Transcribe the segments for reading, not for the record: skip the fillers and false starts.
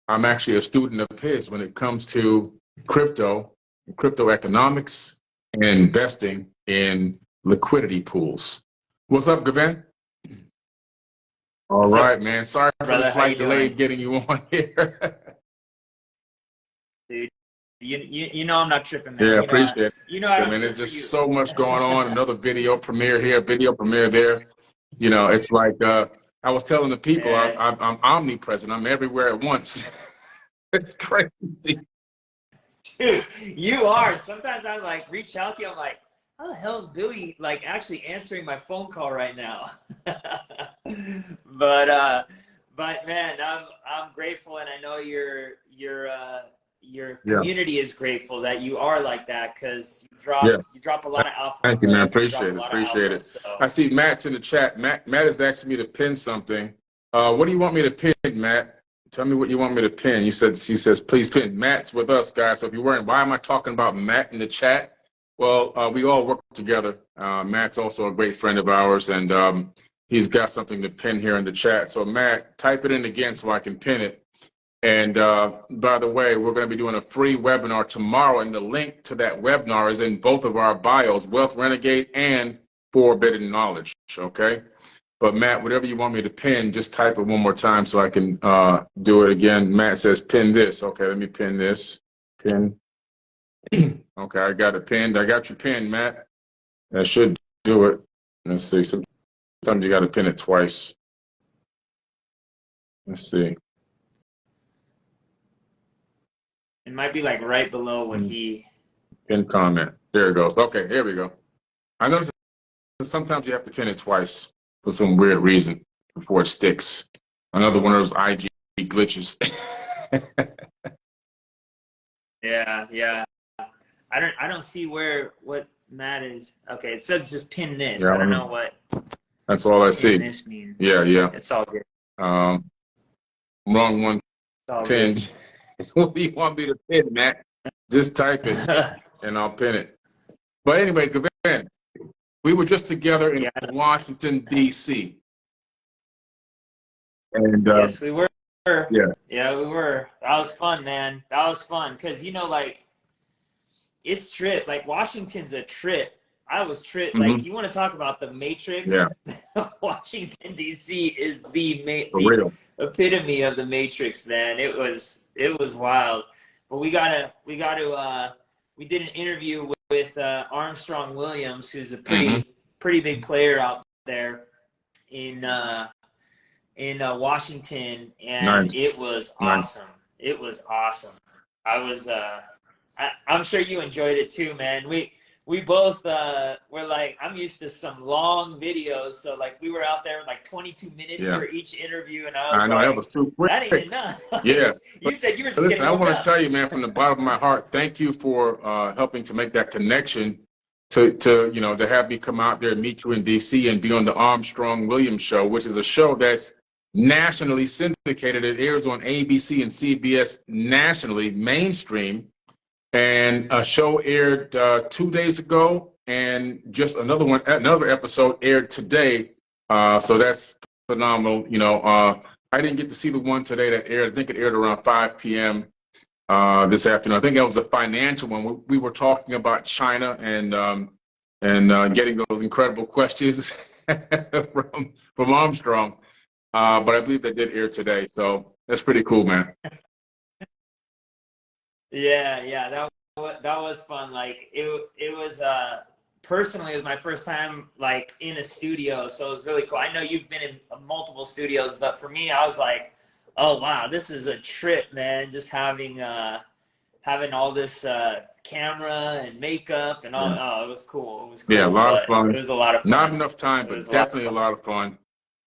I'm actually a student of his when it comes to crypto economics, and investing in liquidity pools. What's up, Gavin? All What's up, right, man. Sorry for the brother? How you slight delay doing? getting you on here. Dude, you know I'm not tripping, man. Yeah, appreciate it. You know I I don't mean, there's trip for just you. so much going on. Another video premiere here, video premiere there. You know, it's like I was telling the people, Yeah, I'm omnipresent. I'm everywhere at once. It's crazy. dude, you are. Sometimes I like reach out to you. I'm like, how the hell is Billy like actually answering my phone call right now? but uh, but man, I'm grateful, and I know your Yeah. community is grateful that you are like that because you Yes. drop a lot of alpha, Thank you, man. bro. You drop Appreciate a it. lot of Appreciate alpha. it. So I see Matt's in the chat. Matt is asking me to pin something. What do you want me to pin, Matt? Tell me what you want me to pin. He says, please pin. Matt's with us, guys. So if you're wondering, why am I talking about Matt in the chat? Well, we all work together. Matt's also a great friend of ours, and he's got something to pin here in the chat. So Matt, type it in again so I can pin it. And by the way, we're going to be doing a free webinar tomorrow, and the link to that webinar is in both of our bios, Wealth Renegade and Forbidden Knowledge, okay? But Matt, whatever you want me to pin, just type it one more time so I can do it again. Matt says pin this. Okay, let me pin this. Pin. Okay, I got it pinned. I got you pinned, Matt. That should do it. Let's see. Sometimes you got to pin it twice. Let's see. it might be like right below what he. Pin comment. There it goes. Okay, here we go. I noticed sometimes you have to pin it twice for some weird reason before it sticks. Another one of those IG glitches. Yeah. I don't see what Matt is. Okay, it says just pin this. Yeah, I don't know what that's all I pin see. this means. Yeah. It's all good. Wrong one It's all pinned. What do you want me to pin, Matt? Just type it good. and I'll pin it. But anyway, Gavin, we were just together in Yeah. Washington, D.C. And Yes, we were. yeah. Yeah, we were. That was fun, man. That was fun because like it's trip. Like Washington's a trip. I was trip. Like you want to talk about the Matrix? Yeah. Washington D.C. is the For real. epitome of the Matrix, man. It was wild. But we did an interview with Armstrong Williams, who's a pretty big player out there in Washington, and Nice. it was awesome. It was awesome. I'm sure you enjoyed it too, man. We both were like, I'm used to some long videos, so like we were out there like 22 minutes for each interview, and I was know like, that was too quick. that ain't enough. Yeah. You said you were just Listen, getting I woke want up. to tell you, man, from the bottom of my heart, thank you for helping to make that connection to have me come out there and meet you in D.C. and be on the Armstrong Williams show, which is a show that's nationally syndicated. It airs on ABC and CBS nationally, mainstream. And a show aired 2 days ago, and just another episode aired today. So that's phenomenal. I didn't get to see the one today that aired. I think it aired around 5 p.m. This afternoon. I think that was a financial one. We were talking about China and getting those incredible questions from Armstrong. But I believe that did air today. So that's pretty cool, man. Yeah, that was fun. Like it was personally, it was my first time like in a studio, so it was really cool. I know you've been in multiple studios, but for me, I was like, oh wow, this is a trip, man. Just having all this camera and makeup and all. Oh, it was cool. It was cool. Yeah, a lot of fun. It was a lot of fun. Not enough time, but definitely a lot of fun.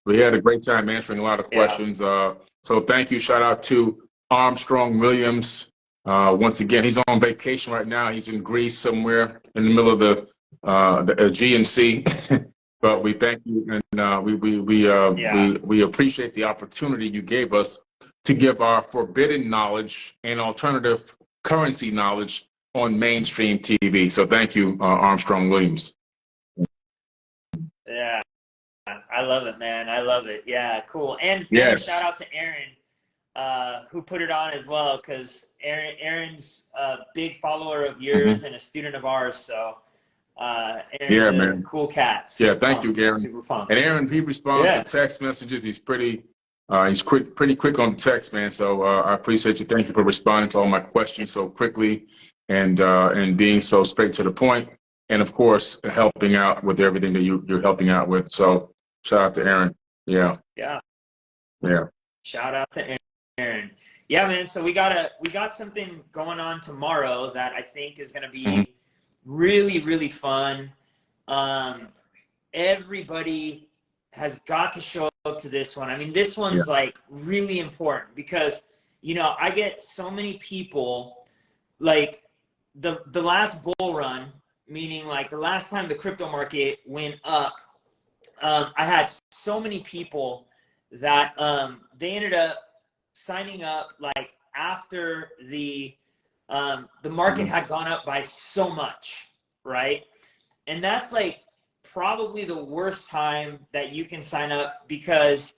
We had a great time answering a lot of questions. So thank you. Shout out to Armstrong Williams. Once again, he's on vacation right now. He's in Greece somewhere in the middle of the Aegean Sea. But we thank you, and we appreciate the opportunity you gave us to give our forbidden knowledge and alternative currency knowledge on mainstream TV. So thank you, Armstrong Williams. Yeah, I love it, man. I love it. Yeah, cool. And Yes. shout out to Aaron. who put it on as well, because Aaron's a big follower of yours and a student of ours. So Aaron's Yeah, a man. cool cat. Yeah, Super thank you, pumped. Aaron. Super pumped. And Aaron, he responds to Yeah. text messages. He's pretty quick on the text, man. So I appreciate you. Thank you for responding to all my questions so quickly and being so straight to the point. And of course, helping out with everything that you're helping out with. So shout out to Aaron. Yeah. Yeah. Yeah. Shout out to Aaron. Yeah, man. So we got something going on tomorrow that I think is going to be really, really fun. Everybody has got to show up to this one. I mean, this one's like really important because, you know, I get so many people, like the last bull run, meaning like the last time the crypto market went up, I had so many people that they ended up signing up like after the market had gone up by so much, right? And that's like probably the worst time that you can sign up because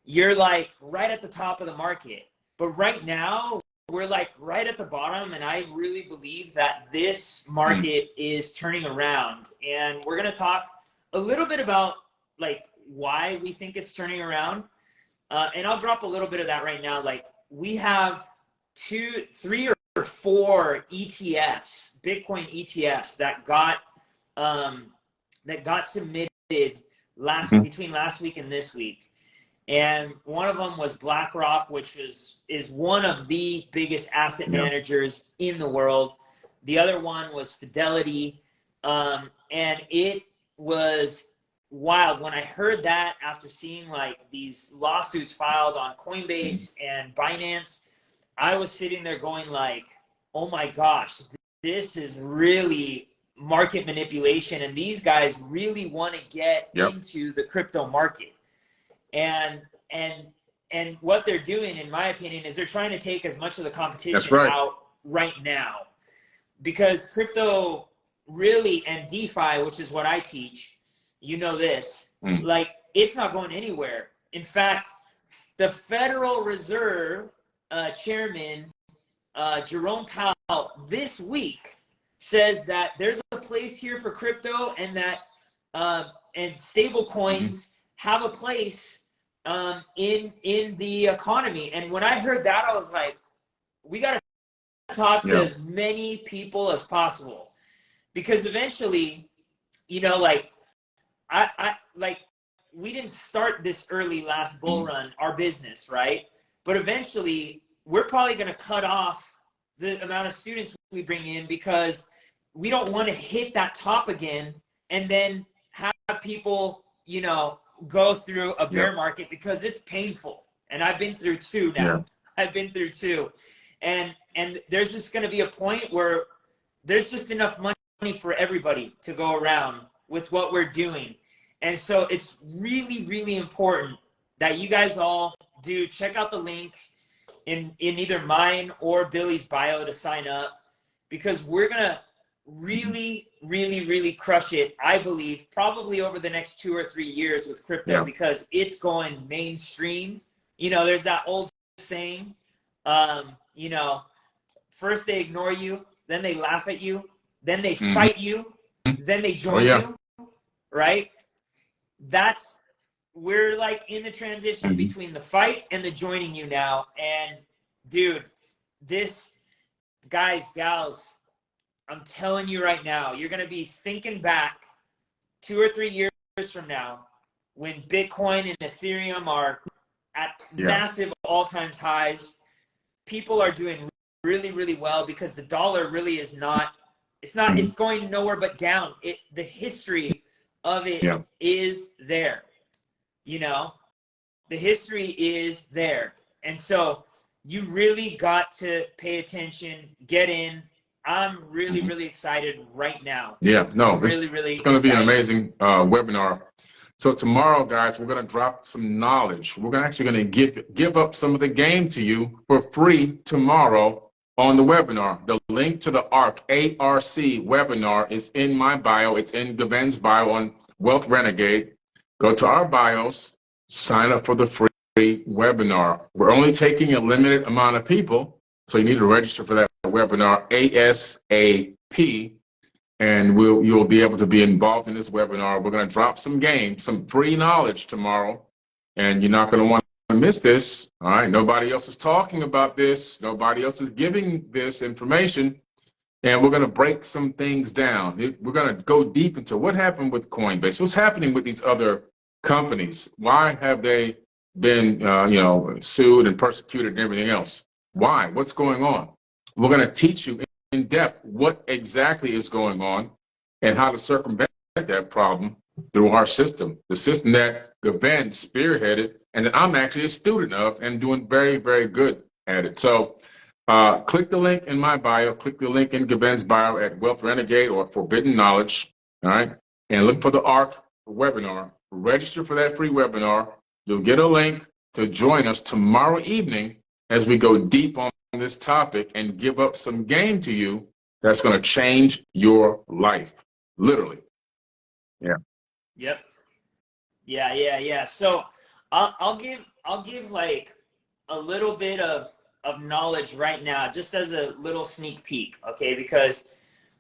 you're like right at the top of the market. But right now we're like right at the bottom, and I really believe that this market is turning around. And we're going to talk a little bit about like why we think it's turning around. And I'll drop a little bit of that right now. Like we have 2, 3, or 4 ETFs, Bitcoin ETFs that got submitted between last week and this week. And one of them was BlackRock, which is one of the biggest asset managers in the world. The other one was Fidelity. And it was wild when I heard that after seeing like these lawsuits filed on Coinbase and Binance. I was sitting there going like, oh my gosh, this is really market manipulation, and these guys really want to get into the crypto market. And what they're doing, in my opinion, is they're trying to take as much of the competition out right now, because crypto really, and DeFi, which is what I teach, you know this, like it's not going anywhere. In fact, the Federal Reserve chairman, Jerome Powell, this week says that there's a place here for crypto, and that and stable coins have a place in the economy. And when I heard that, I was like, we got to talk to as many people as possible, because eventually, you know, like I like we didn't start this early last bull run, our business, right? But eventually we're probably going to cut off the amount of students we bring in, because we don't want to hit that top again and then have people, you know, go through a bear market, because it's painful. And I've been through 2 now. I've been through 2. And there's just going to be a point where there's just enough money for everybody to go around with what we're doing. And so it's really, really important that you guys all do check out the link in either mine or Billy's bio to sign up, because we're going to really, really, really crush it, I believe, probably over the next 2 or 3 years with crypto, because it's going mainstream. You know, there's that old saying, you know, first they ignore you, then they laugh at you, then they fight you, then they join you, right? We're like in the transition between the fight and the joining you now. And dude, this, guys, gals, I'm telling you right now, you're going to be thinking back 2 or 3 years from now, when Bitcoin and Ethereum are at massive all-time highs. People are doing really, really well, because the dollar really is not, it's going nowhere but down. The history of it is there. You know, the history is there. And so you really got to pay attention, get in. I'm really, really excited right now. Yeah, no, really, really it's going to be an amazing webinar. So tomorrow, guys, we're going to drop some knowledge. We're actually going to give up some of the game to you for free tomorrow on the webinar. The link to the ARC webinar is in my bio. It's in Gavin's bio on Wealth Renegade. Go to our bios, sign up for the free webinar. We're only taking a limited amount of people, so you need to register for that webinar ASAP, and you'll be able to be involved in this webinar. We're going to drop some game, some free knowledge tomorrow, and you're not going to want to miss this. All right, nobody else is talking about this. Nobody else is giving this information. And we're going to break some things down. We're going to go deep into what happened with Coinbase. What's happening with these other companies? Why have they been, sued and persecuted and everything else? Why? What's going on? We're going to teach you in depth what exactly is going on and how to circumvent that problem through our system, the system that Gaven spearheaded and that I'm actually a student of and doing very, very good at it. So click the link in my bio, click the link in Gaben's bio at Wealth Renegade or Forbidden Knowledge, all right? And look for the ARC webinar. Register for that free webinar. You'll get a link to join us tomorrow evening as we go deep on this topic and give up some game to you that's going to change your life, literally. Yeah. Yep. Yeah. So I'll give like a little bit of knowledge right now, just as a little sneak peek, okay? Because,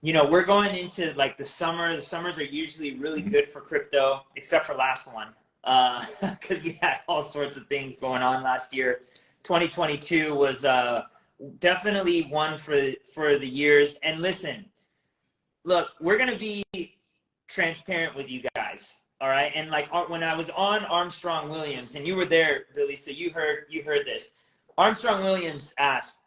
we're going into like the summer. The summers are usually really good for crypto, except for last one, because we had all sorts of things going on last year. 2022 was definitely one for the years. And listen, look, we're gonna be transparent with you guys, all right? And like when I was on Armstrong Williams, and you were there, Billy, so you heard this. Armstrong Williams asked,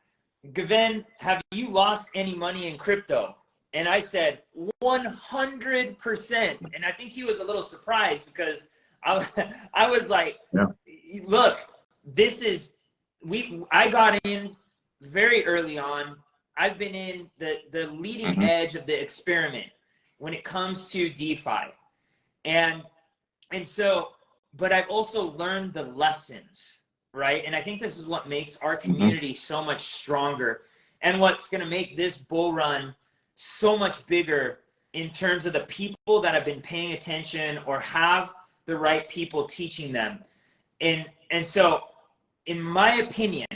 Gaven, have you lost any money in crypto? And I said, 100%. And I think he was a little surprised because I was like, yeah. Look, I got in very early on. I've been in the leading edge of the experiment when it comes to DeFi. And so, but I've also learned the lessons. Right. And I think this is what makes our community so much stronger and what's going to make this bull run so much bigger in terms of the people that have been paying attention or have the right people teaching them. And so, in my opinion,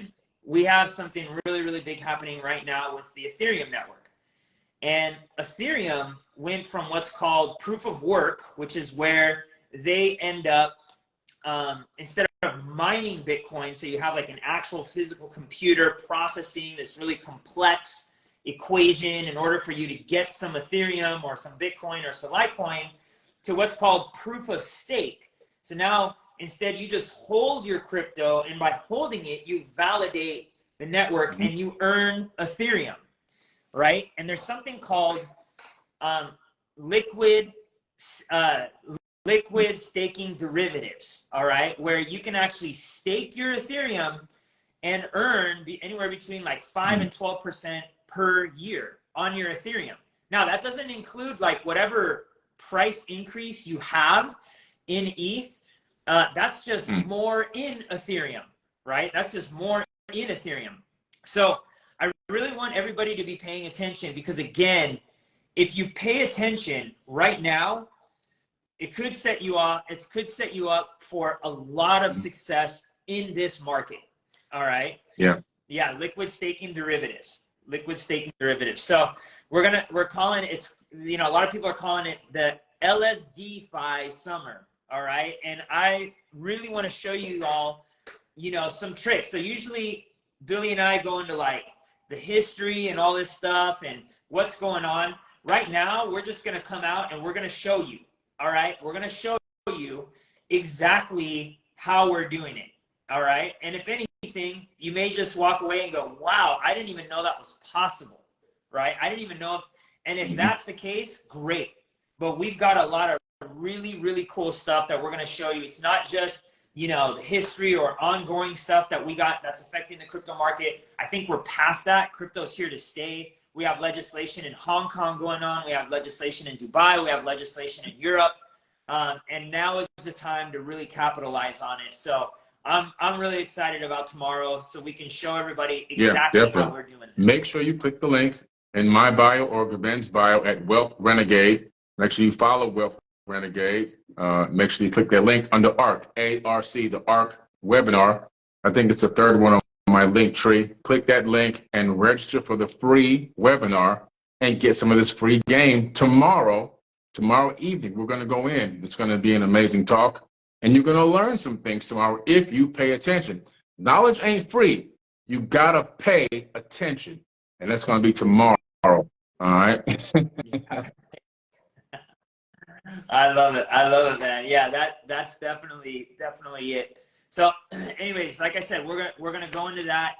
we have something really, really big happening right now with the Ethereum network. And Ethereum went from what's called proof of work, which is where they end up instead of mining Bitcoin, so you have like an actual physical computer processing this really complex equation in order for you to get some Ethereum or some Bitcoin or some Litecoin, to what's called proof of stake. So now instead you just hold your crypto, and by holding it, you validate the network and you earn Ethereum, right? And there's something called liquid staking derivatives, all right, where you can actually stake your Ethereum and earn anywhere between like 5 and 12% per year on your Ethereum. Now, that doesn't include like whatever price increase you have in ETH. That's just more in Ethereum, right? That's just more in Ethereum. So I really want everybody to be paying attention, because again, if you pay attention right now, it could set you up. It could set you up for a lot of success in this market. All right. Yeah. Yeah. Liquid staking derivatives. Liquid staking derivatives. So we're calling it. A lot of people are calling it the LSD-fi summer. All right. And I really want to show you all, some tricks. So usually Billy and I go into like the history and all this stuff and what's going on. Right now, we're just going to come out and we're going to show you. All right, we're going to show you exactly how we're doing it. All right, and if anything, you may just walk away and go, wow, I didn't even know that was possible. Right, I didn't even know if that's the case, great. But we've got a lot of really, really cool stuff that we're going to show you. It's not just, the history or ongoing stuff that we got that's affecting the crypto market. I think we're past that. Crypto's here to stay. We have legislation in Hong Kong going on. We have legislation in Dubai. We have legislation in Europe. And now is the time to really capitalize on it. So I'm really excited about tomorrow, so we can show everybody exactly how we're doing this. Make sure you click the link in my bio or Gaben's bio at Wealth Renegade. Make sure you follow Wealth Renegade. Make sure you click that link under ARC, A-R-C, the ARC webinar. I think it's the third one on my link tree. Click that link and register for the free webinar and get some of this free game tomorrow evening. We're going to go in. It's going to be an amazing talk, and you're going to learn some things tomorrow if you pay attention. Knowledge ain't free. You got to pay attention, and that's going to be tomorrow. All right. I love it. I love it, man. Yeah, that's definitely it. So, anyways, like I said, we're gonna go into that.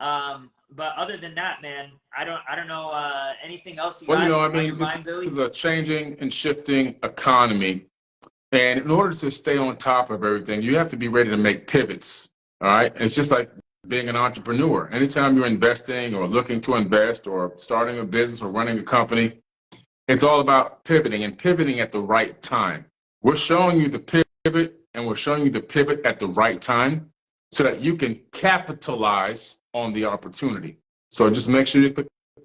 But other than that, man, I don't know anything else you got on your mind, Billy? This is a changing and shifting economy, and in order to stay on top of everything, you have to be ready to make pivots. All right, it's just like being an entrepreneur. Anytime you're investing or looking to invest or starting a business or running a company, it's all about pivoting and pivoting at the right time. We're showing you the pivot, and we're showing you the pivot at the right time so that you can capitalize on the opportunity. So just make sure you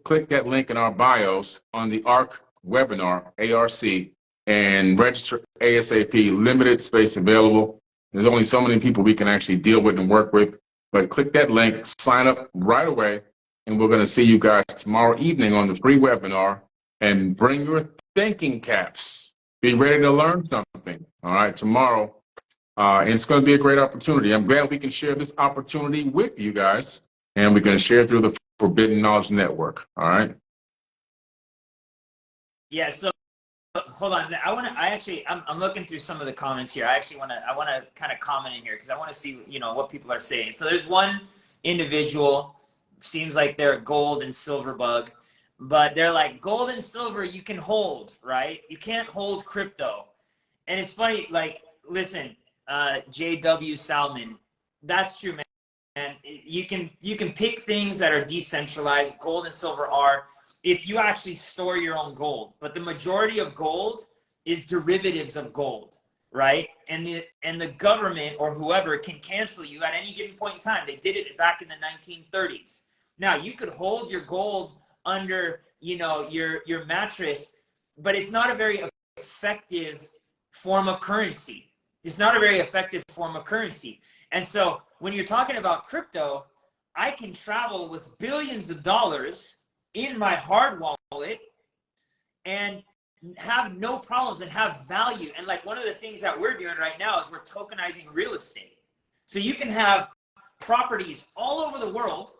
click that link in our bios on the ARC webinar, ARC, and register ASAP. Limited space available. There's only so many people we can actually deal with and work with. But click that link, sign up right away, and we're going to see you guys tomorrow evening on the free webinar. And bring your thinking caps. Be ready to learn something, all right, tomorrow. And it's going to be a great opportunity. I'm glad we can share this opportunity with you guys, and we're going to share through the Forbidden Knowledge Network, all right? Yeah, so hold on. I'm looking through some of the comments here. I want to kind of comment in here because I want to see, what people are saying. So there's one individual, seems like they're a gold and silver bug. But they're like, gold and silver you can hold, right? You can't hold crypto. And it's funny, like, listen, JW Salmon, that's true, man. And you can pick things that are decentralized. Gold and silver are, if you actually store your own gold. But the majority of gold is derivatives of gold, right? And the government or whoever can cancel you at any given point in time. They did it back in the 1930s. Now, you could hold your gold under your mattress, but it's not a very effective form of currency. It's not a very effective form of currency. And so when you're talking about crypto, I can travel with billions of dollars in my hard wallet and have no problems and have value. And like one of the things that we're doing right now is we're tokenizing real estate. So you can have properties all over the world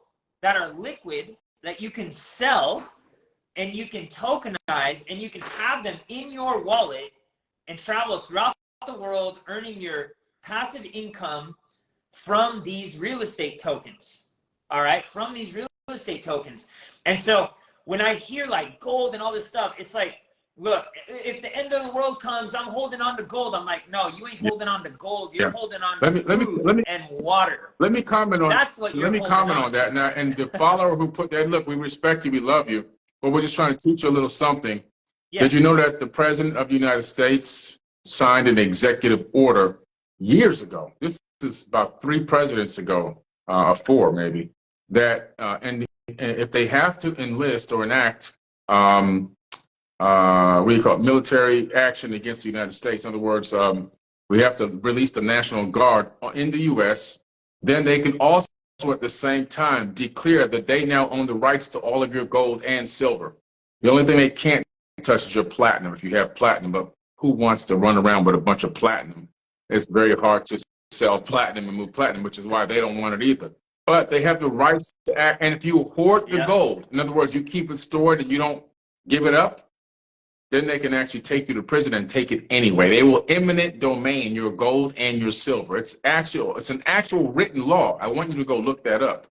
that are liquid that you can sell and you can tokenize and you can have them in your wallet and travel throughout the world earning your passive income from these real estate tokens. All right, from these real estate tokens. And so when I hear like gold and all this stuff, it's like, look, if the end of the world comes, I'm holding on to gold. I'm like, no, you ain't holding on to gold. You're holding on to food and water. Let me comment on That's what you're comment on that now. And the follower who put that, look, we respect you, we love you, but we're just trying to teach you a little something. Yeah. Did you know that the President of the United States signed an executive order years ago? This is about 3 presidents ago, or 4 maybe, that and if they have to enlist or enact what do you call it, military action against the United States. In other words, we have to release the National Guard in the U.S. Then they can also at the same time declare that they now own the rights to all of your gold and silver. The only thing they can't touch is your platinum if you have platinum, but who wants to run around with a bunch of platinum? It's very hard to sell platinum and move platinum, which is why they don't want it either. But they have the rights to act, and if you hoard the gold, in other words, you keep it stored and you don't give it up, then they can actually take you to prison and take it anyway. They will eminent domain your gold and your silver. It's an actual written law. I want you to go look that up.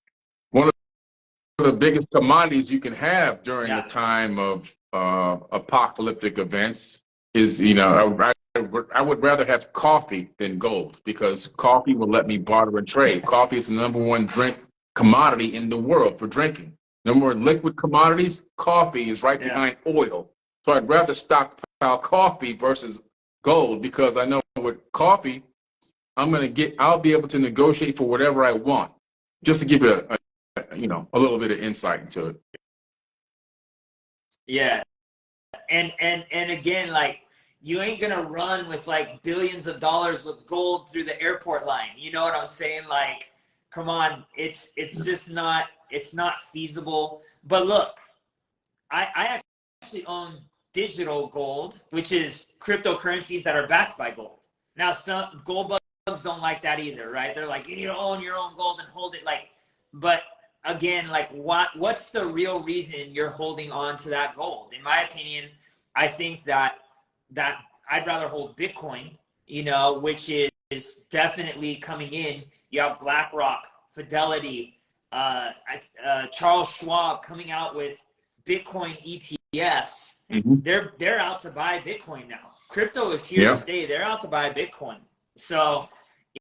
One of the biggest commodities you can have during the time of apocalyptic events is, I would rather have coffee than gold because coffee will let me barter and trade. Coffee is the #1 commodity in the world for drinking. Number one liquid commodities, coffee is right behind oil. So I'd rather stockpile coffee versus gold because I know with coffee, I'll be able to negotiate for whatever I want. Just to give you a little bit of insight into it. Yeah, and again, like you ain't gonna run with like billions of dollars with gold through the airport line. You know what I'm saying? Like, come on, it's just not, it's not feasible. But look, I actually own digital gold, which is cryptocurrencies that are backed by gold. Now, some gold bugs don't like that either, right? They're like, you need to own your own gold and hold it. Like, but again, like, what's the real reason you're holding on to that gold? In my opinion, I think that I'd rather hold Bitcoin, you know, which is definitely coming in. You have BlackRock, Fidelity, Charles Schwab coming out with Bitcoin ETFs. They're out to buy Bitcoin now. Crypto is here to stay. They're out to buy Bitcoin. So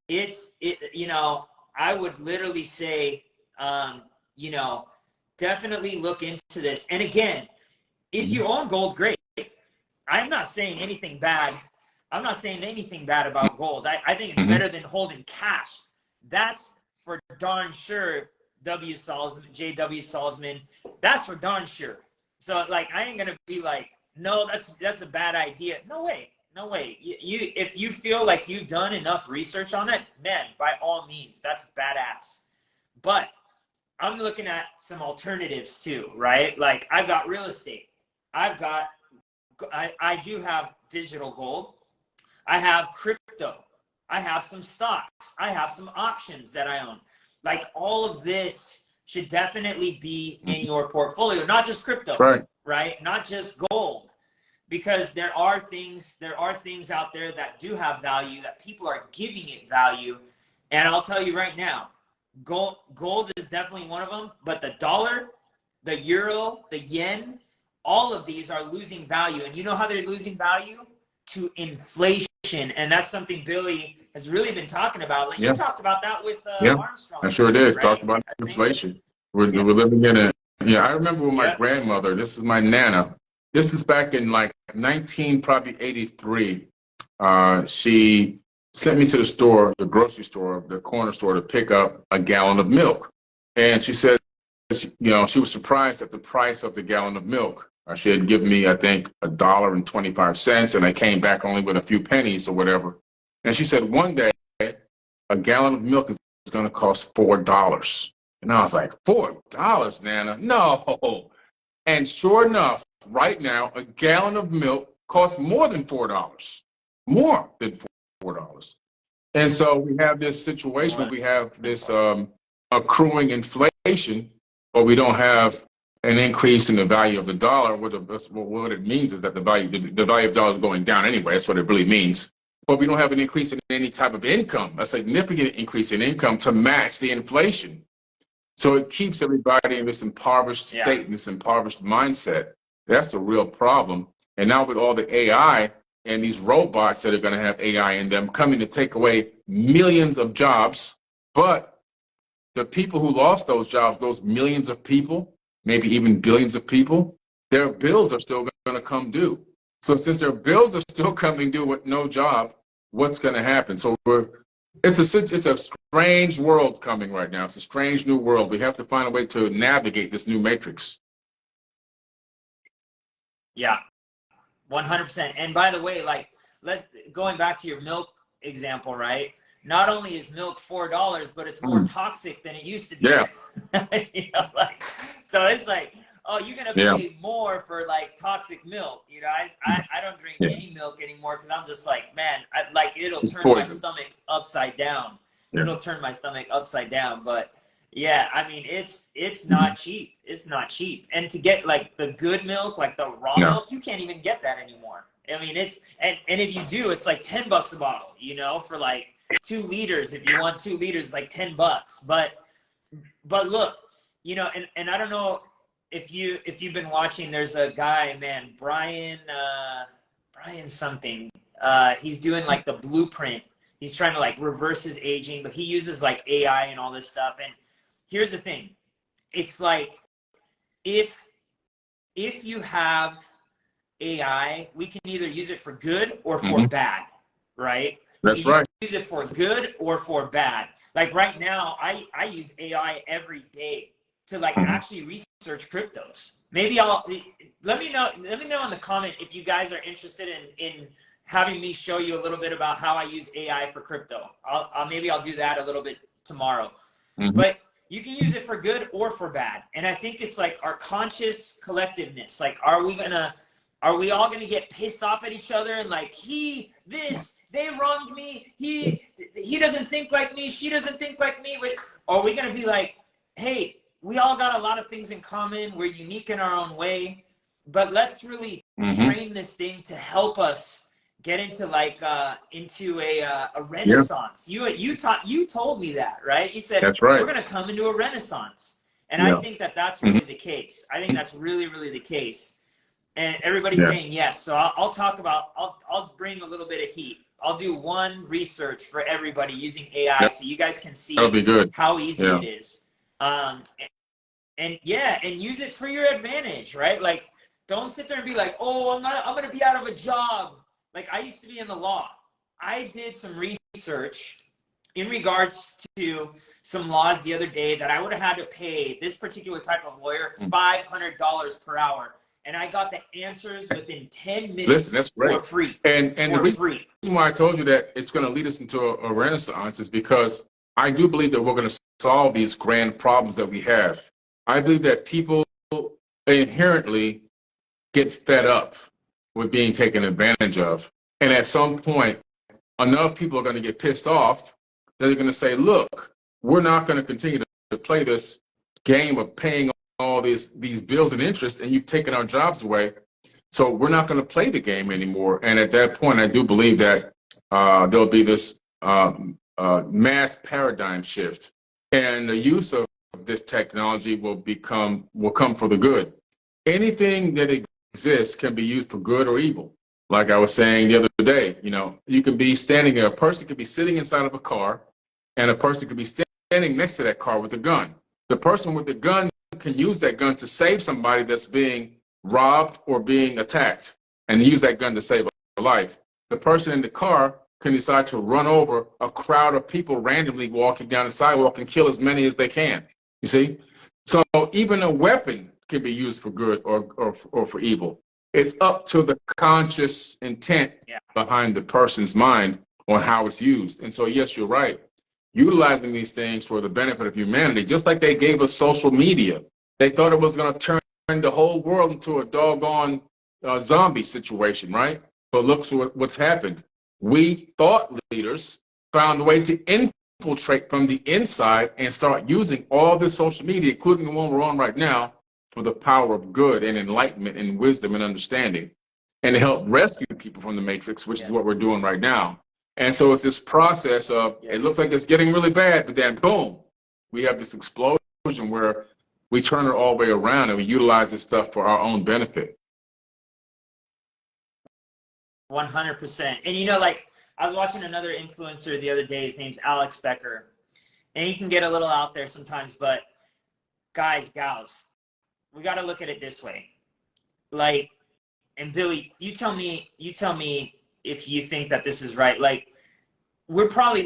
you know, I would literally say, you know, definitely look into this. And again, if you own gold, great. I'm not saying anything bad. I'm not saying anything bad about gold. I think it's better than holding cash. That's for darn sure. J.W. Salzman, that's for darn sure. So like, I ain't gonna be like, no, that's a bad idea. No way. You if you feel like you've done enough research on it, man, by all means, that's badass. But I'm looking at some alternatives too, right? Like, I've got real estate. I do have digital gold. I have crypto. I have some stocks. I have some options that I own. Like, all of this should definitely be in your portfolio, not just crypto, right? Not just gold, because there are things out there that do have value, that people are giving it value. And I'll tell you right now, gold is definitely one of them, but the dollar, the euro, the yen, all of these are losing value. And you know how they're losing value? To inflation. And that's something Billy has really been talking about. Like, you talked about that with Armstrong. I sure did. Right? Talked about inflation. We're living in a, I remember when my grandmother, this is my Nana, this is back in like 1983. She sent me to the store, the grocery store, the corner store, to pick up a gallon of milk. And she said, you know, she was surprised at the price of the gallon of milk. She had given me, I think, $1.25, and I came back only with a few pennies or whatever. And she said, one day, a gallon of milk is going to cost $4. And I was like, $4, Nana? No. And sure enough, right now, a gallon of milk costs more than $4. More than $4. And so we have this situation where we have this accruing inflation, but we don't have an increase in the value of the dollar. What it means is that the value of the dollar is going down anyway. That's what it really means. But we don't have an increase in any type of income, a significant increase in income to match the inflation. So it keeps everybody in this impoverished state, in this impoverished mindset. That's a real problem. And now with all the AI and these robots that are going to have AI in them coming to take away millions of jobs, but the people who lost those jobs, those millions of people, maybe even billions of people, their bills are still going to come due. So since their bills are still coming due with no job, what's going to happen? So it's a strange world coming right now. It's a strange new world. We have to find a way to navigate this new matrix. Yeah, 100%. And by the way, like, going back to your milk example, right? Not only is milk $4, but it's more toxic than it used to be. Yeah. You know, like, so it's like, oh, you're gonna pay more for like toxic milk. You know, I don't drink any milk anymore because I'm just like, man, it'll turn my stomach upside down. It'll turn my stomach upside down. But yeah, I mean, it's not cheap. It's not cheap. And to get like the good milk, like the raw milk, you can't even get that anymore. I mean, and if you do, it's like $10 a bottle. You know, for like 2 liters. If you want 2 liters, it's like $10. But look, you know, and I don't know if you've been watching. There's a guy, man, Brian something. He's doing like the blueprint. He's trying to like reverse his aging, but he uses like AI and all this stuff. And here's the thing. It's like, if you have AI, we can either use it for good or for bad, right? That's right. Use it for good or for bad. Like right now, I use AI every day. to like actually research cryptos. Maybe let me know in the comment if you guys are interested in having me show you a little bit about how I use AI for crypto. Maybe I'll do that a little bit tomorrow. But you can use it for good or for bad. And I think it's like our conscious collectiveness. Like, are we all gonna get pissed off at each other and like, they wronged me, he doesn't think like me, she doesn't think like me? Or are we gonna be like, hey, we all got a lot of things in common, we're unique in our own way, but let's really train this thing to help us get into like into a renaissance. You told me that, right? You said, that's right, we're gonna come into a renaissance. And I think that's really the case. I think that's really, really the case. And everybody's saying yes. So I'll bring a little bit of heat. I'll do one research for everybody using AI so you guys can see how easy it is. And use it for your advantage, right? Like, don't sit there and be like, oh, I'm going to be out of a job. Like, I used to be in the law. I did some research in regards to some laws the other day that I would have had to pay this particular type of lawyer $500 per hour. And I got the answers within 10 minutes for free. And the reason why I told you that it's going to lead us into a renaissance is because I do believe that we're going to solve these grand problems that we have. I believe that people inherently get fed up with being taken advantage of. And at some point, enough people are going to get pissed off that they're going to say, look, we're not going to continue to play this game of paying all these bills and interest, and you've taken our jobs away. So we're not going to play the game anymore. And at that point, I do believe that there'll be this mass paradigm shift, and the use of this technology will come for the good. Anything that exists can be used for good or evil. Like I was saying the other day, you can be standing there, a person could be sitting inside of a car, and a person could be standing next to that car with a gun. The person with the gun can use that gun to save somebody that's being robbed or being attacked, and use that gun to save a life. The person in the car can decide to run over a crowd of people randomly walking down the sidewalk and kill as many as they can. You see? So even a weapon can be used for good or for evil. It's up to the conscious intent behind the person's mind on how it's used. And so, yes, you're right. Utilizing these things for the benefit of humanity, just like they gave us social media. They thought it was going to turn the whole world into a doggone zombie situation, right? But look what's happened. We thought leaders found a way to infiltrate from the inside and start using all this social media, including the one we're on right now, for the power of good and enlightenment and wisdom and understanding, and to help rescue people from the matrix, which is what we're doing right now. And so it's this process of, it looks like it's getting really bad, but then boom, we have this explosion where we turn it all the way around and we utilize this stuff for our own benefit. 100%. And like, I was watching another influencer the other day. His name's Alex Becker, and he can get a little out there sometimes, but guys, gals, we got to look at it this way. Like, and Billy, you tell me if you think that this is right. Like, we're probably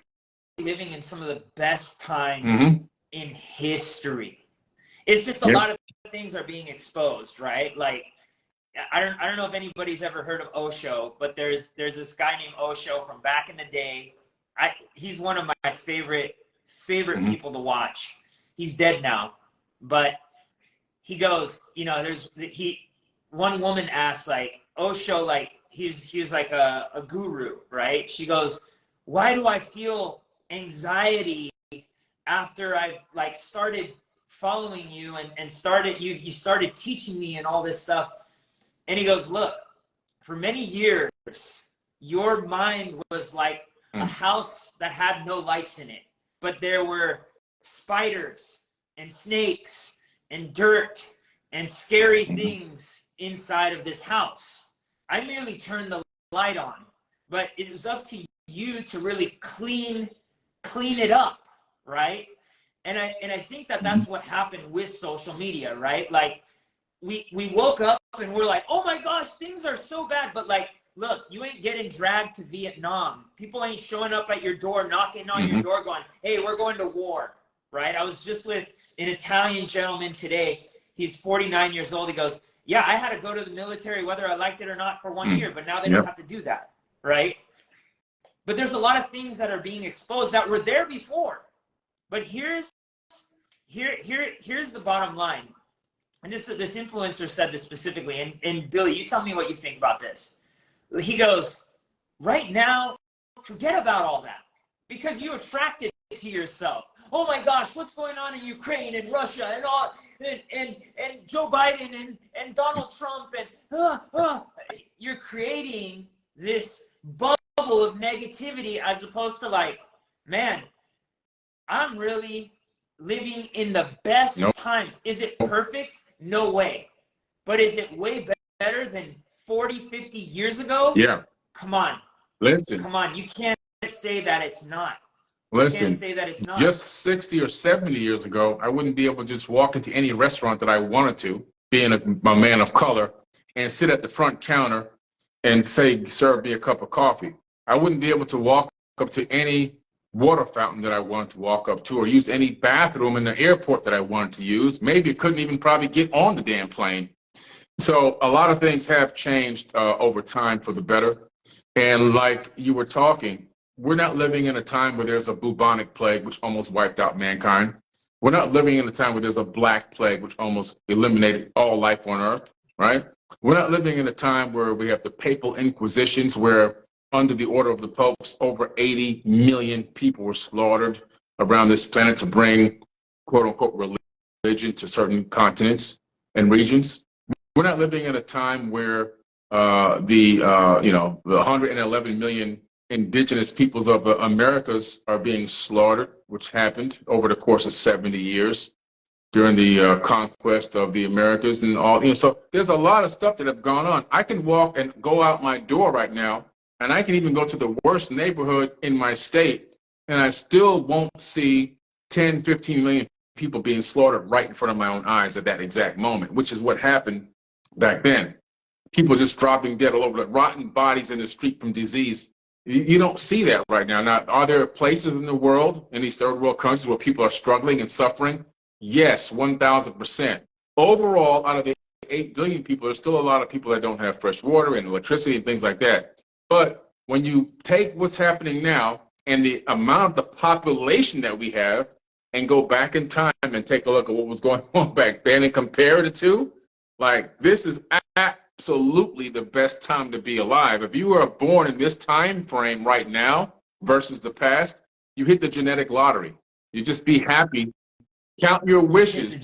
living in some of the best times in history. It's just a lot of things are being exposed, right? Like, I don't know if anybody's ever heard of Osho, but there's this guy named Osho from back in the day. He's one of my favorite people to watch. He's dead now, but he goes, one woman asked, like, Osho, like, he was like a guru, right? She goes, why do I feel anxiety after I've like started following you and you started teaching me and all this stuff? And he goes, look, for many years, your mind was like a house that had no lights in it, but there were spiders and snakes and dirt and scary things inside of this house. I merely turned the light on, but it was up to you to really clean it up, right? And I think that that's what happened with social media, right? Like, we woke up and we're like, oh my gosh, things are so bad. But like, look, you ain't getting dragged to Vietnam. People ain't showing up at your door, knocking on your door going, hey, we're going to war, right? I was just with an Italian gentleman today. He's 49 years old. He goes, yeah, I had to go to the military whether I liked it or not for 1 year, but now they don't have to do that, right? But there's a lot of things that are being exposed that were there before. But here's the bottom line. And this influencer said this specifically. And Billy, you tell me what you think about this. He goes, right now, forget about all that because you attract it to yourself. Oh my gosh, what's going on in Ukraine and Russia and all and Joe Biden and Donald Trump and you're creating this bubble of negativity as opposed to like, man, I'm really living in the best times. Is it perfect? No way. But is it way better than 40, 50 years ago? Yeah. Come on. Listen. Come on. You can't say that it's not. Listen, can't say that it's not. Just 60 or 70 years ago, I wouldn't be able to just walk into any restaurant that I wanted to, being a man of color, and sit at the front counter and say, serve me a cup of coffee. I wouldn't be able to walk up to any water fountain that I wanted to walk up to or use any bathroom in the airport that I wanted to use. Maybe I couldn't even probably get on the damn plane. So a lot of things have changed over time for the better. And like you were talking, we're not living in a time where there's a bubonic plague, which almost wiped out mankind. We're not living in a time where there's a black plague, which almost eliminated all life on Earth, right? We're not living in a time where we have the papal inquisitions, where under the order of the popes, over 80 million people were slaughtered around this planet to bring, quote unquote, religion to certain continents and regions. We're not living in a time where the 111 million indigenous peoples of the Americas are being slaughtered, which happened over the course of 70 years during the conquest of the Americas and all. So there's a lot of stuff that have gone on. I can walk and go out my door right now, and I can even go to the worst neighborhood in my state, and I still won't see 10, 15 million people being slaughtered right in front of my own eyes at that exact moment, which is what happened back then. People just dropping dead all over, the rotten bodies in the street from disease. You don't see that right now. Now, are there places in the world, in these third world countries, where people are struggling and suffering? Yes, 1,000%. Overall, out of the 8 billion people, there's still a lot of people that don't have fresh water and electricity and things like that. But when you take what's happening now and the amount of the population that we have and go back in time and take a look at what was going on back then and compare the two, like, this is absolutely the best time to be alive. If you were born in this time frame right now versus the past, you hit the genetic lottery. You just be happy. Count your wishes.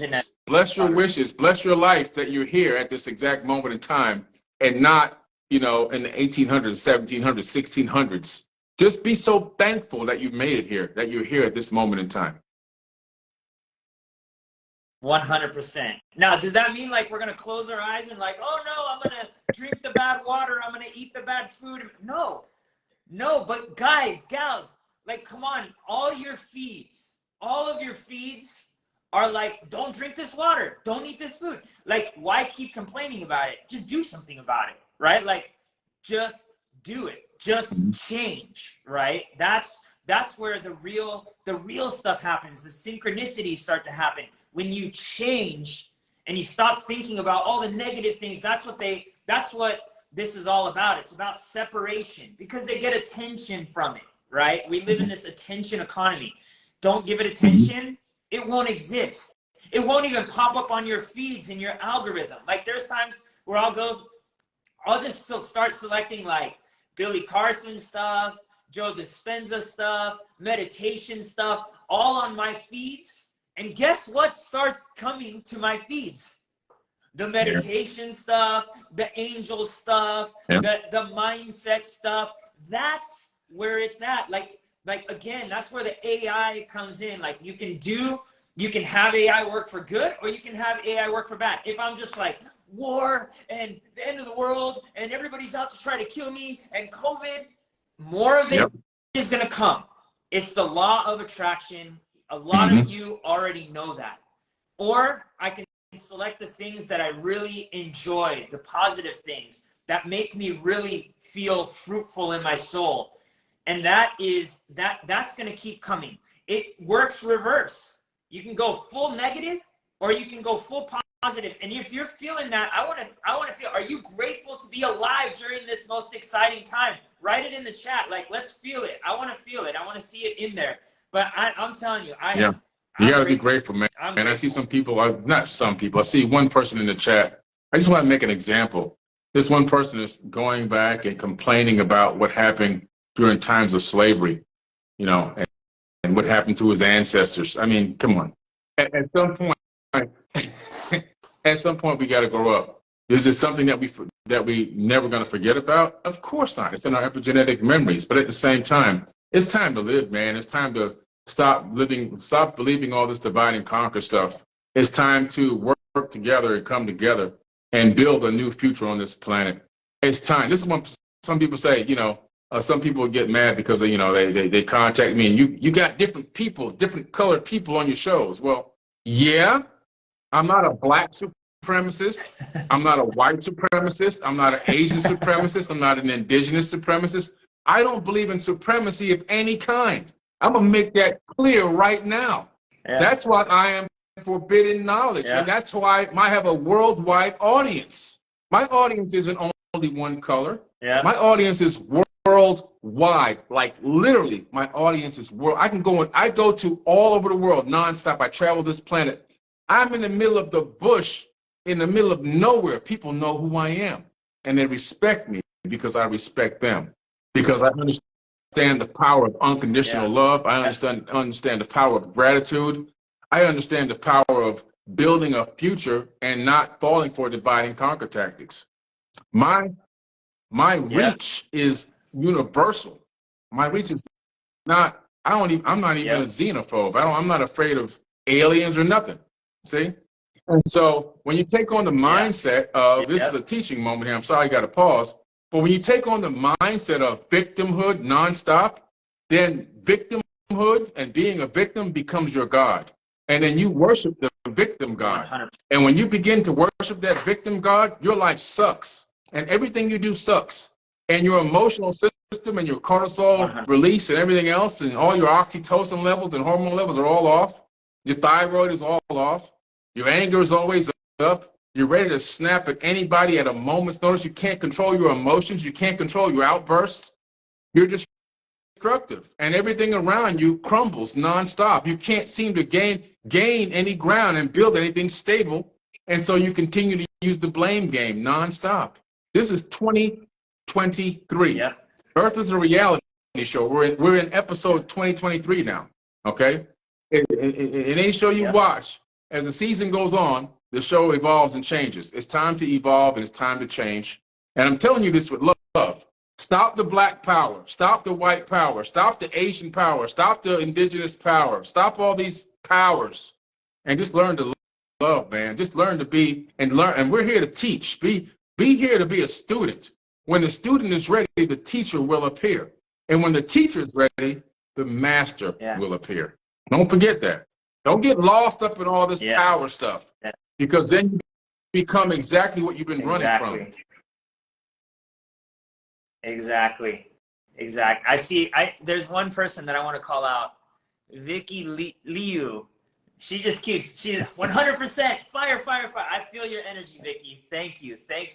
Bless your wishes. Bless your life that you're here at this exact moment in time and not, in the 1800s, 1700s, 1600s. Just be so thankful that you made it here, that you're here at this moment in time. 100%. Now, does that mean like we're going to close our eyes and like, oh no, I'm going to drink the bad water, I'm going to eat the bad food? No, but guys, gals, like, come on, all of your feeds are like, don't drink this water, don't eat this food. Like, why keep complaining about it? Just do something about it, right? Like, just do it. Just change, right? That's where the real stuff happens. The synchronicities start to happen. When you change and you stop thinking about all the negative things, that's what this is all about. It's about separation because they get attention from it, right? We live in this attention economy. Don't give it attention, it won't exist. It won't even pop up on your feeds in your algorithm. Like, there's times where I'll just start selecting like Billy Carson stuff, Joe Dispenza stuff, meditation stuff, all on my feeds. And guess what starts coming to my feeds? The meditation stuff, the angel stuff, the mindset stuff. That's where it's at. Like again, that's where the AI comes in. Like, you can have AI work for good, or you can have AI work for bad. If I'm just like, war and the end of the world and everybody's out to try to kill me and COVID, more of it is going to come. It's the law of attraction. A lot of you already know that. Or I can select the things that I really enjoy, the positive things that make me really feel fruitful in my soul. And that's going to keep coming. It works reverse. You can go full negative or you can go full positive. And if you're feeling that, I want to feel, are you grateful to be alive during this most exciting time? Write it in the chat. Like, let's feel it. I want to feel it. I want to see it in there. But I'm telling you, you got to be grateful, man. And I see some people, not some people, I see one person in the chat. I just want to make an example. This one person is going back and complaining about what happened during times of slavery, you know, and what happened to his ancestors. I mean, come on. At some point, at some point, we got to grow up. Is it something that we never going to forget about? Of course not. It's in our epigenetic memories. But at the same time, it's time to live, man. It's time to stop believing all this divide and conquer stuff. It's time to work together and come together and build a new future on this planet. It's time. This is what some people say, you know, some people get mad because, you know, they contact me and you got different people, different colored people on your shows. Well, yeah, I'm not a black supremacist. I'm not a white supremacist. I'm not an Asian supremacist. I'm not an indigenous supremacist. I don't believe in supremacy of any kind. I'm going to make that clear right now. Yeah. That's why I am forbidden knowledge. Yeah. And that's why I have a worldwide audience. My audience isn't only one color. Yeah. My audience is worldwide. Like literally, my audience is world. I go to all over the world nonstop. I travel this planet. I'm in the middle of the bush, in the middle of nowhere. People know who I am. And they respect me because I respect them. Because I understand the power of unconditional love. I understand the power of gratitude. I understand the power of building a future and not falling for divide and conquer tactics. My reach is universal. My reach is not, I'm not even a xenophobe. I'm not afraid of aliens or nothing. See? And so when you take on the mindset of, this is a teaching moment here, I'm sorry I got to pause, but when you take on the mindset of victimhood nonstop, then victimhood and being a victim becomes your God. And then you worship the victim God. 100%. And when you begin to worship that victim God, your life sucks. And everything you do sucks. And your emotional system and your cortisol 100%. Release and everything else and all your oxytocin levels and hormone levels are all off. Your thyroid is all off. Your anger is always up. You're ready to snap at anybody at a moment's notice. You can't control your emotions. You can't control your outbursts. You're destructive. And everything around you crumbles nonstop. You can't seem to gain any ground and build anything stable. And so you continue to use the blame game nonstop. This is 2023. Yep. Earth is a reality show. We're in episode 2023 now. Okay? In any show you watch, as the season goes on, the show evolves and changes. It's time to evolve and it's time to change. And I'm telling you this with love. Stop the black power. Stop the white power. Stop the Asian power. Stop the indigenous power. Stop all these powers. And just learn to love, man. Just learn to be and learn. And we're here to teach. Be here to be a student. When the student is ready, the teacher will appear. And when the teacher is ready, the master will appear. Don't forget that. Don't get lost up in all this power stuff. Because then you become exactly what you've been running from. Exactly. There's one person that I want to call out, Vicky Liu. She 100% fire. I feel your energy, Vicky. Thank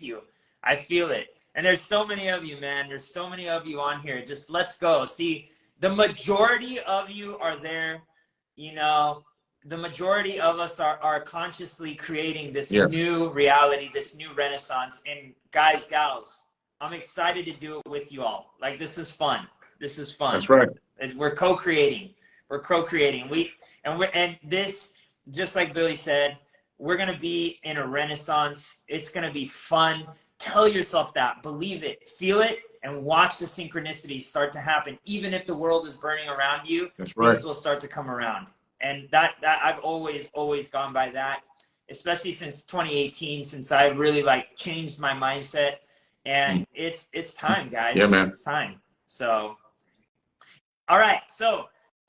you. I feel it. And there's so many of you, man. There's so many of you on here. Just let's go. See, the majority of you are there, you know. The majority of us are consciously creating this new reality, this new renaissance. And guys, gals, I'm excited to do it with you all. Like, this is fun. That's right. We're co-creating. And this, just like Billy said, we're going to be in a renaissance. It's going to be fun. Tell yourself that. Believe it. Feel it. And watch the synchronicities start to happen. Even if the world is burning around you, things will start to come around. And that I've always gone by that, especially since 2018, since I really like changed my mindset. And it's time, guys. Yeah, man. It's time. So, all right. So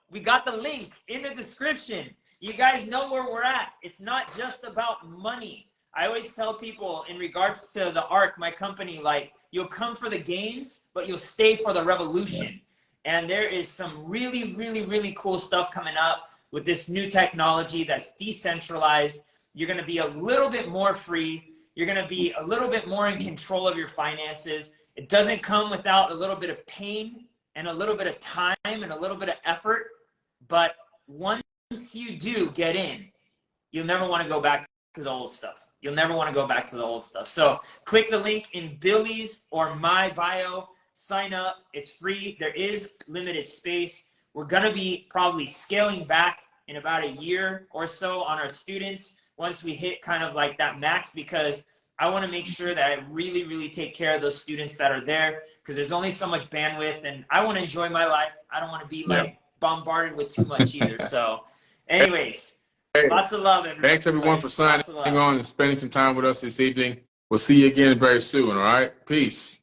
we got the link in the description. You guys know where we're at. It's not just about money. I always tell people in regards to the ARC, my company, like, you'll come for the gains, but you'll stay for the revolution. And there is some really, really, really cool stuff coming up. with this new technology that's decentralized. You're going to be a little bit more free. You're going to be a little bit more in control of your finances. It doesn't come without a little bit of pain and a little bit of time and a little bit of effort. But once you do get in, you'll never want to go back to the old stuff. You'll never want to go back to the old stuff. So click the link in Billy's or my bio. Sign up. It's free. There is limited space. We're going to be probably scaling back in about a year or so on our students once we hit kind of like that max, because I want to make sure that I really, really take care of those students that are there, because there's only so much bandwidth and I want to enjoy my life. I don't want to be like bombarded with too much either. So anyways, lots of love, everybody. Thanks everyone for signing on and spending some time with us this evening. We'll see you again very soon. All right. Peace.